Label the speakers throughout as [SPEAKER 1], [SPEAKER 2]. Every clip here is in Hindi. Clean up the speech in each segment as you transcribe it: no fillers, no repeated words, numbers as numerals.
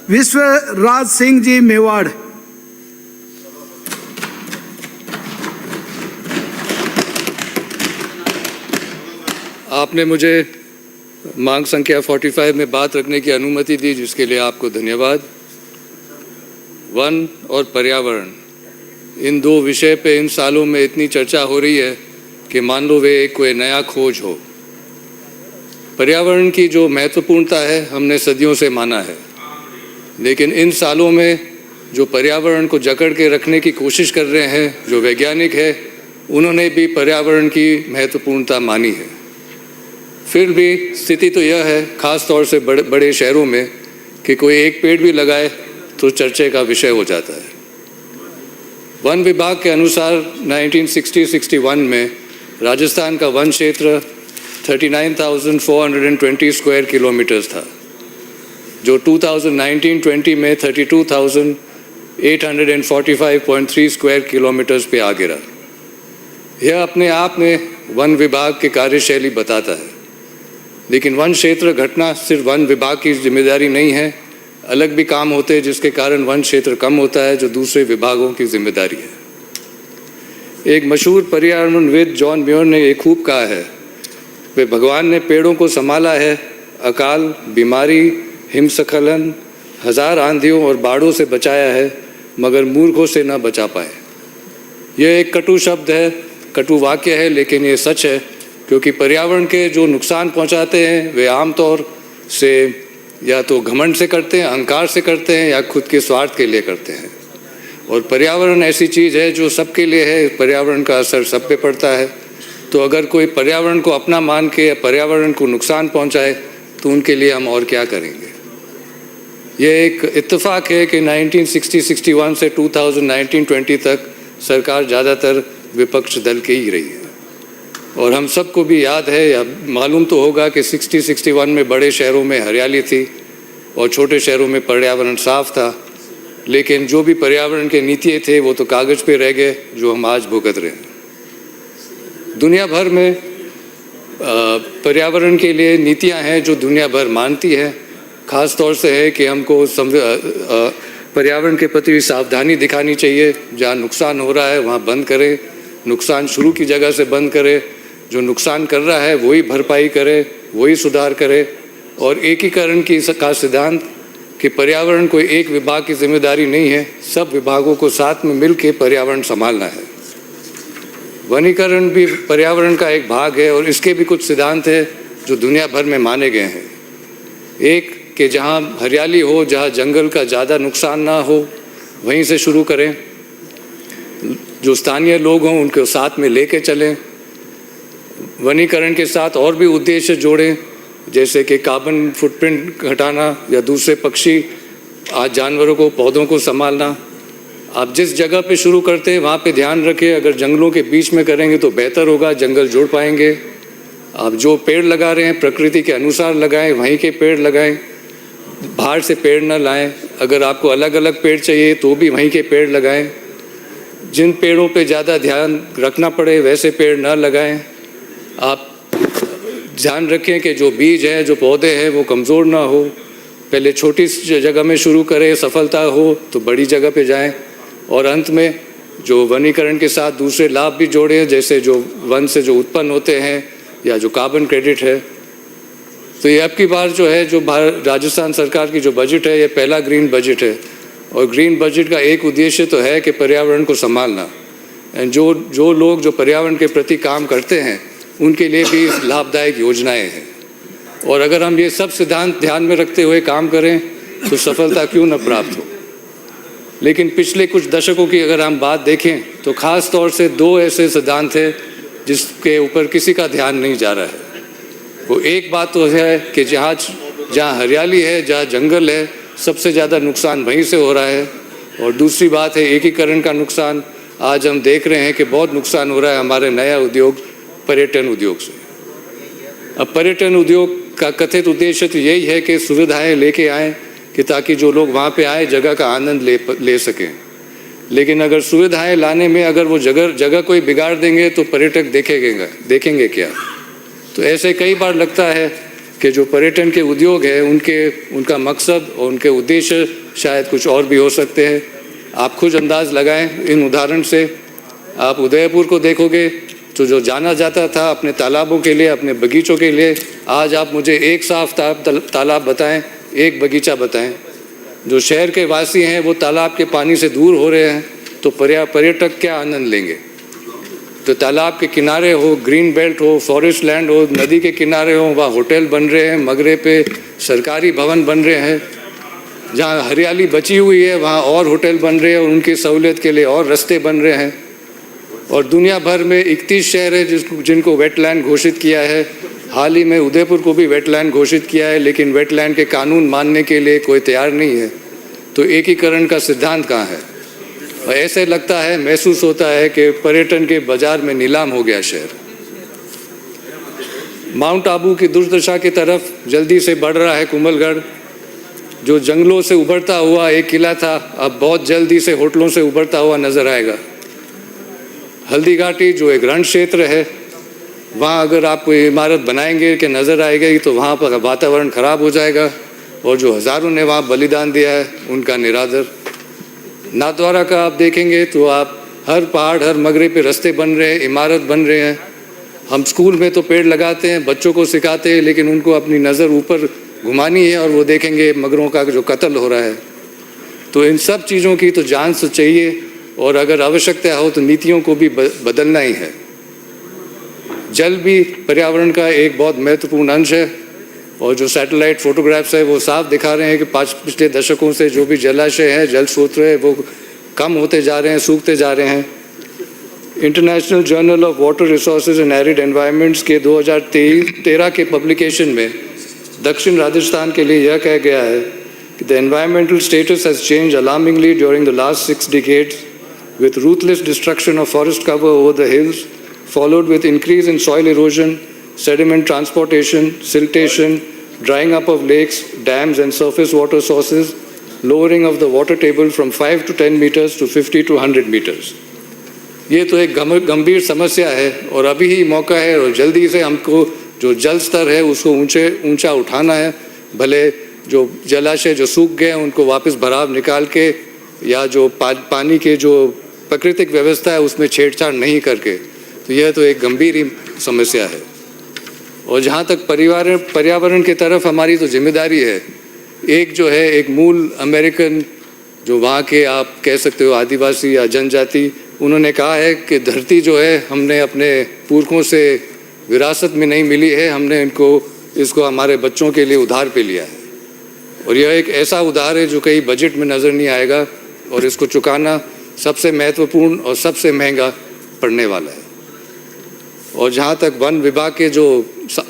[SPEAKER 1] विश्वराज सिंह जी मेवाड़।
[SPEAKER 2] आपने मुझे मांग संख्या 45 में बात रखने की अनुमति दी, जिसके लिए आपको धन्यवाद। वन और पर्यावरण, इन दो विषय पे इन सालों में इतनी चर्चा हो रही है कि मान लो वे कोई नया खोज हो। पर्यावरण की जो महत्वपूर्णता है हमने सदियों से माना है, लेकिन इन सालों में जो पर्यावरण को जकड़ के रखने की कोशिश कर रहे हैं, जो वैज्ञानिक है, उन्होंने भी पर्यावरण की महत्वपूर्णता मानी है। फिर भी स्थिति तो यह है, ख़ास तौर से बड़े शहरों में, कि कोई एक पेड़ भी लगाए तो चर्चे का विषय हो जाता है। वन विभाग के अनुसार 1960-61 में राजस्थान का वन क्षेत्र 39,420 स्क्वायर किलोमीटर्स था, जो 2019-20 में 32,845.3 स्क्वायर किलोमीटर्स पे आ गिरा। यह अपने आप में वन विभाग की कार्यशैली बताता है। लेकिन वन क्षेत्र घटना सिर्फ वन विभाग की जिम्मेदारी नहीं है, अलग भी काम होते हैं जिसके कारण वन क्षेत्र कम होता है, जो दूसरे विभागों की जिम्मेदारी है। एक मशहूर पर्यावरणविद जॉन म्योर ने ये खूब कहा है, वे भगवान ने पेड़ों को संभाला है, अकाल, बीमारी, हिमस्खलन, हजार आंधियों और बाढ़ों से बचाया है, मगर मूर्खों से न बचा पाए। यह एक कटु शब्द है, कटु वाक्य है, लेकिन ये सच है, क्योंकि पर्यावरण के जो नुकसान पहुंचाते हैं वे आमतौर से या तो घमंड से करते हैं, अहंकार से करते हैं, या खुद के स्वार्थ के लिए करते हैं। और पर्यावरण ऐसी चीज़ है जो सबके लिए है, पर्यावरण का असर सब पे पड़ता है। तो अगर कोई पर्यावरण को अपना मान के पर्यावरण को नुकसान पहुंचाए तो उनके लिए हम और क्या करेंगे। ये एक इत्तेफाक है कि 1960-61 से 2019-20 तक सरकार ज़्यादातर विपक्ष दल की ही रही है। और हम सबको भी याद है या मालूम तो होगा कि 60-61 में बड़े शहरों में हरियाली थी और छोटे शहरों में पर्यावरण साफ था, लेकिन जो भी पर्यावरण के नीतियाँ थे वो तो कागज़ पे रह गए, जो हम आज भुगत रहे हैं। दुनिया भर में पर्यावरण के लिए नीतियाँ हैं जो दुनिया भर मानती है। ख़ास तौर से है कि हमको पर्यावरण के प्रति सावधानी दिखानी चाहिए। जहाँ नुकसान हो रहा है वहाँ बंद करें, नुकसान शुरू की जगह से बंद करें, जो नुकसान कर रहा है वही भरपाई करे, वही सुधार करे। और एकीकरण की का सिद्धांत कि पर्यावरण कोई एक विभाग की जिम्मेदारी नहीं है, सब विभागों को साथ में मिल के पर्यावरण संभालना है। वनीकरण भी पर्यावरण का एक भाग है और इसके भी कुछ सिद्धांत है जो दुनिया भर में माने गए हैं। एक कि जहाँ हरियाली हो, जहाँ जंगल का ज़्यादा नुकसान ना हो, वहीं से शुरू करें। जो स्थानीय लोग हों उनको साथ में लेके चलें। वनीकरण के साथ और भी उद्देश्य जोड़ें, जैसे कि कार्बन फुटप्रिंट घटाना या दूसरे पक्षी आज जानवरों को, पौधों को संभालना। आप जिस जगह पे शुरू करते हैं वहाँ पे ध्यान रखें, अगर जंगलों के बीच में करेंगे तो बेहतर होगा, जंगल जोड़ पाएंगे। आप जो पेड़ लगा रहे हैं प्रकृति के अनुसार लगाएं, वहीं के पेड़ लगाएं, बाहर से पेड़ न लाएं। अगर आपको अलग अलग पेड़ चाहिए तो भी वहीं के पेड़ लगाएं। जिन पेड़ों पे ज़्यादा ध्यान रखना पड़े वैसे पेड़ न लगाएं। आप ध्यान रखें कि जो बीज है, जो पौधे हैं वो कमज़ोर ना हो। पहले छोटी जगह में शुरू करें, सफलता हो तो बड़ी जगह पे जाएं। और अंत में जो वनीकरण के साथ दूसरे लाभ भी जोड़ें, जैसे जो वन से जो उत्पन्न होते हैं या जो कार्बन क्रेडिट है। तो ये अब की बार जो है, जो राजस्थान सरकार की जो बजट है, ये पहला ग्रीन बजट है। और ग्रीन बजट का एक उद्देश्य तो है कि पर्यावरण को संभालना। जो लोग जो पर्यावरण के प्रति काम करते हैं उनके लिए भी लाभदायक योजनाएं हैं। और अगर हम ये सब सिद्धांत ध्यान में रखते हुए काम करें तो सफलता क्यों न प्राप्त हो। लेकिन पिछले कुछ दशकों की अगर हम बात देखें तो ख़ास तौर से दो ऐसे सिद्धांत हैं जिसके ऊपर किसी का ध्यान नहीं जा रहा है। वो एक बात तो है कि जहाँ हरियाली है, जहाँ जंगल है, सबसे ज़्यादा नुकसान वहीं से हो रहा है। और दूसरी बात है एकीकरण का नुकसान। आज हम देख रहे हैं कि बहुत नुकसान हो रहा है हमारे नया उद्योग पर्यटन उद्योग से। अब पर्यटन उद्योग का कथित उद्देश्य तो यही है कि सुविधाएं लेके आएँ कि ताकि जो लोग वहाँ पे आए जगह का आनंद ले सकें। लेकिन अगर सुविधाएं लाने में अगर वो जगह कोई बिगाड़ देंगे तो पर्यटक देखेंगे क्या। तो ऐसे कई बार लगता है कि जो पर्यटन के उद्योग है उनका मकसद और उनके उद्देश्य शायद कुछ और भी हो सकते हैं। आप खुद अंदाज़ लगाएं इन उदाहरण से। आप उदयपुर को देखोगे तो जो जाना जाता था अपने तालाबों के लिए, अपने बगीचों के लिए, आज आप मुझे एक साफ तालाब बताएं, एक बगीचा बताएं। जो शहर के वासी हैं वो तालाब के पानी से दूर हो रहे हैं, तो पर्यटक क्या आनंद लेंगे। तो तालाब के किनारे हो, ग्रीन बेल्ट हो, फॉरेस्ट लैंड हो, नदी के किनारे हो, वहाँ होटल बन रहे हैं, मगरे पे सरकारी भवन बन रहे हैं। जहाँ हरियाली बची हुई है वहाँ और होटल बन रहे हैं और उनकी सहूलियत के लिए और रास्ते बन रहे हैं। और दुनिया भर में 31 शहर है जिनको वेटलैंड घोषित किया है। हाल ही में उदयपुर को भी वेटलैंड घोषित किया है, लेकिन वेटलैंड के कानून मानने के लिए कोई तैयार नहीं है। तो एकीकरण का सिद्धांत कहाँ है। और ऐसे लगता है, महसूस होता है कि पर्यटन के बाजार में नीलाम हो गया शहर। माउंट आबू की दुर्दशा की तरफ जल्दी से बढ़ रहा है कुंभलगढ़। जो जंगलों से उभरता हुआ एक किला था, अब बहुत जल्दी से होटलों से उभरता हुआ नजर आएगा। हल्दी घाटी जो एक रण क्षेत्र है, वहाँ अगर आप कोई इमारत बनाएंगे कि नज़र आएगी तो वहाँ पर वातावरण खराब हो जाएगा। और जो हज़ारों ने वहाँ बलिदान दिया है उनका निरादर। नाथद्वारा का आप देखेंगे तो आप हर पहाड़, हर मगरे पे रास्ते बन रहे हैं, इमारत बन रहे हैं। हम स्कूल में तो पेड़ लगाते हैं, बच्चों को सिखाते हैं, लेकिन उनको अपनी नज़र ऊपर घुमानी है और वो देखेंगे मगरों का जो कत्ल हो रहा है। तो इन सब चीज़ों की तो जांच तो चाहिए, और अगर आवश्यकता हो तो नीतियों को भी बदलना ही है। जल भी पर्यावरण का एक बहुत महत्वपूर्ण अंश है, और जो सैटेलाइट फोटोग्राफ्स है वो साफ दिखा रहे हैं कि पिछले दशकों से जो भी जलाशय हैं, जल स्रोत है, वो कम होते जा रहे हैं, सूखते जा रहे हैं। International journal of water resources and arid environments के 2013 के पब्लिकेशन में दक्षिण राजस्थान के लिए यह कहा गया है कि the environmental status has change alarmingly during the last 6 decades with ruthless destruction of forest cover over the hills, followed with increase in soil erosion, sediment transportation, siltation, drying up of lakes, dams and surface water sources, lowering of the water table from 5 to 10 meters to 50 to 100 meters. ये तो एक गंभीर समस्या है, और अभी ही मौका है और जल्दी से हमको जो जल स्तर है उसको ऊंचा उठाना है। भले जो जलाशय जो सूख गए उनको वापस भराव निकाल के, या जो पानी के जो प्राकृतिक व्यवस्था है उसमें छेड़छाड़ नहीं करके। तो यह तो एक गंभीर ही समस्या है। और जहाँ तक पर्यावरण की तरफ हमारी तो जिम्मेदारी है। एक जो है, एक मूल अमेरिकन जो वहाँ के आप कह सकते हो आदिवासी या जनजाति, उन्होंने कहा है कि धरती जो है हमने अपने पुरखों से विरासत में नहीं मिली है, हमने इसको हमारे बच्चों के लिए उधार पे लिया है। और यह एक ऐसा उधार है जो कहीं बजट में नज़र नहीं आएगा, और इसको चुकाना सबसे महत्वपूर्ण और सबसे महंगा पड़ने वाला है। और जहाँ तक वन विभाग के जो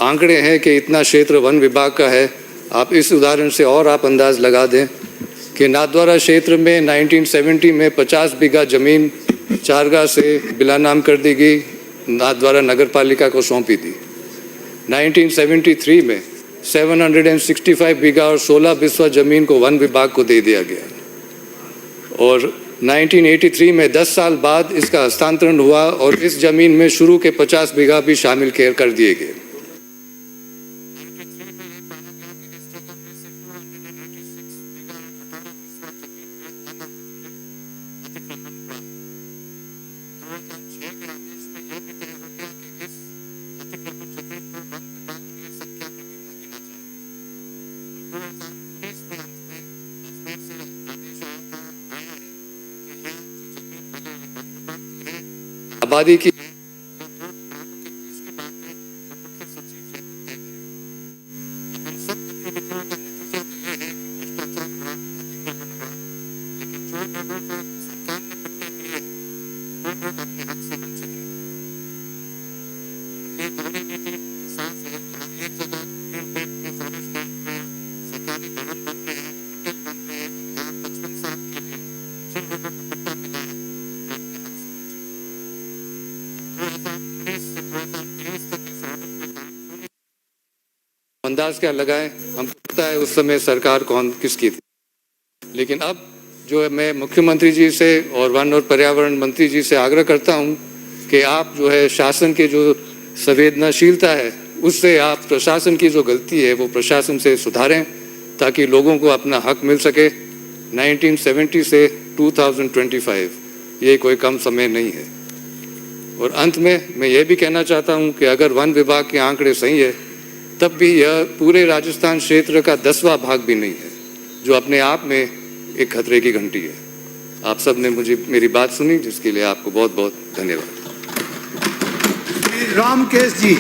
[SPEAKER 2] आंकड़े हैं कि इतना क्षेत्र वन विभाग का है, आप इस उदाहरण से और आप अंदाज़ लगा दें कि नाथद्वारा क्षेत्र में 1970 में 50 बीघा ज़मीन चारगाह से बिलानाम कर दी गई, नाथद्वारा नगर पालिका को सौंपी थी। 1973 में 765 बीघा और 16 बिस्वा ज़मीन को वन विभाग को दे दिया गया, और 1983 में 10 साल बाद इसका हस्तांतरण हुआ और इस ज़मीन में शुरू के 50 बीघा भी शामिल कर दिए गए। आबादी की अंदाज क्या लगाएं, हमको पता है उस समय सरकार कौन किसकी थी। लेकिन अब जो है मैं मुख्यमंत्री जी से और वन और पर्यावरण मंत्री जी से आग्रह करता हूं कि आप जो है शासन के जो संवेदनशीलता है उससे आप प्रशासन की जो गलती है वो प्रशासन से सुधारें ताकि लोगों को अपना हक मिल सके। 1970 से 2025 ये कोई कम समय नहीं है। और अंत में मैं ये भी कहना चाहता हूँ कि अगर वन विभाग के आंकड़े सही है तब भी यह पूरे राजस्थान क्षेत्र का 10वां भाग भी नहीं है, जो अपने आप में एक खतरे की घंटी है। आप सब ने मेरी बात सुनी, जिसके लिए आपको बहुत बहुत धन्यवाद।
[SPEAKER 1] रामकेश जी।